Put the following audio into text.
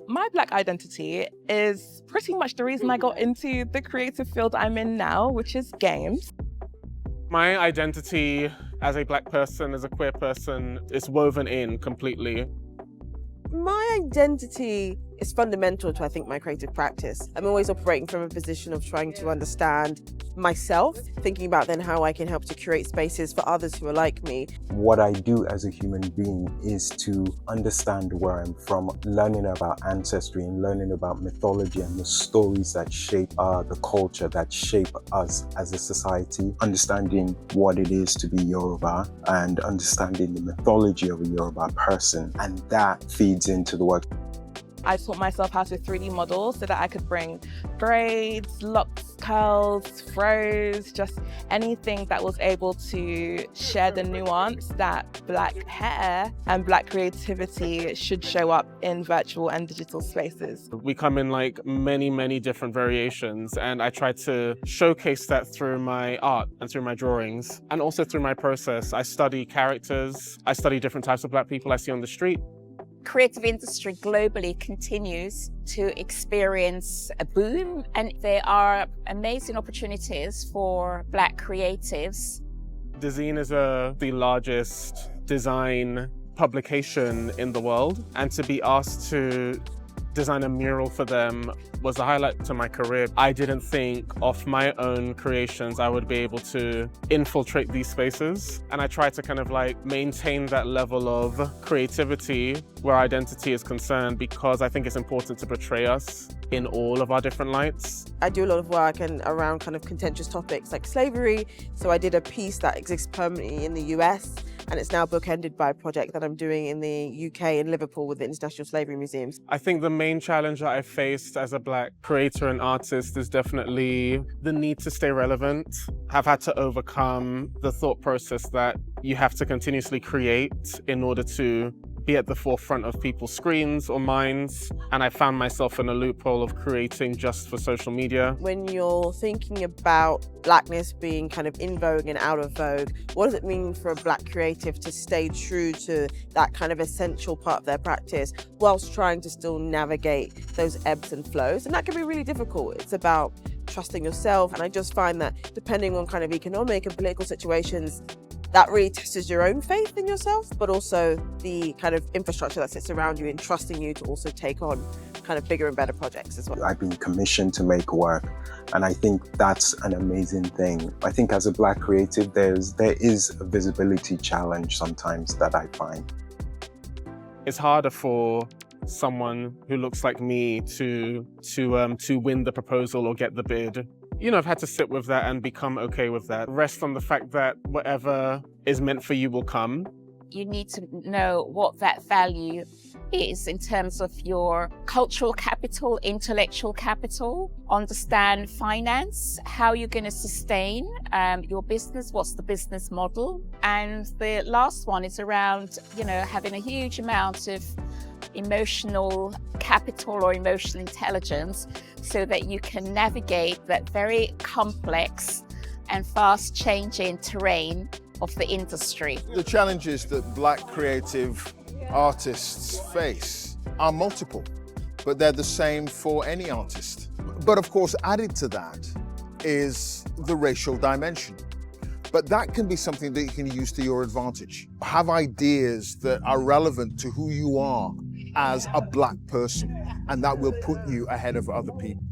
My Black identity is pretty much the reason I got into the creative field I'm in now, which is games. My identity as a Black person, as a queer person, is woven in completely. My identity is fundamental to, I think, my creative practice. I'm always operating from a position of trying to understand myself, thinking about then how I can help to curate spaces for others who are like me. What I do as a human being is to understand where I'm from, learning about ancestry and learning about mythology and the stories that shape the culture, that shape us as a society, understanding what it is to be Yoruba and understanding the mythology of a Yoruba person. And that feeds into the work. I taught myself how to 3D model so that I could bring braids, locks, curls, froze, just anything that was able to share the nuance that Black hair and Black creativity should show up in virtual and digital spaces. We come in like many different variations, and I try to showcase that through my art and through my drawings, and also through my process. I study characters, I study different types of Black people I see on the street. Creative industry globally continues to experience a boom, and there are amazing opportunities for Black creatives. The zine is the largest design publication in the world, and to be asked to design a mural for them was a highlight to my career. I didn't think of my own creations I would be able to infiltrate these spaces, and I try to kind of like maintain that level of creativity where identity is concerned, because I think it's important to portray us in all of our different lights. I do a lot of work around kind of contentious topics like slavery, so I did a piece that exists permanently in the US, and it's now bookended by a project that I'm doing in the UK in Liverpool with the International Slavery Museums. I think the main challenge that I faced as a Black creator and artist is definitely the need to stay relevant. I've had to overcome the thought process that you have to continuously create in order to be at the forefront of people's screens or minds, and I found myself in a loophole of creating just for social media. When you're thinking about Blackness being kind of in vogue and out of vogue, what does it mean for a Black creative to stay true to that kind of essential part of their practice whilst trying to still navigate those ebbs and flows? And that can be really difficult. It's about trusting yourself, and I just find that depending on kind of economic and political situations, that really tests your own faith in yourself, but also the kind of infrastructure that sits around you and trusting you to also take on kind of bigger and better projects as well. I've been commissioned to make work, and I think that's an amazing thing. I think as a Black creative, there is a visibility challenge sometimes that I find. It's harder for someone who looks like me to win the proposal or get the bid. You know, I've had to sit with that and become okay with that. Rest on the fact that whatever is meant for you will come. You need to know what that value is in terms of your cultural capital, intellectual capital, understand finance, how you're going to sustain your business, what's the business model. And the last one is around, you know, having a huge amount of emotional capital or emotional intelligence so that you can navigate that very complex and fast changing terrain of the industry. The challenges that Black creative artists face are multiple, but they're the same for any artist. But of course, added to that is the racial dimension. But that can be something that you can use to your advantage. Have ideas that are relevant to who you are as a Black person, and that will put you ahead of other people.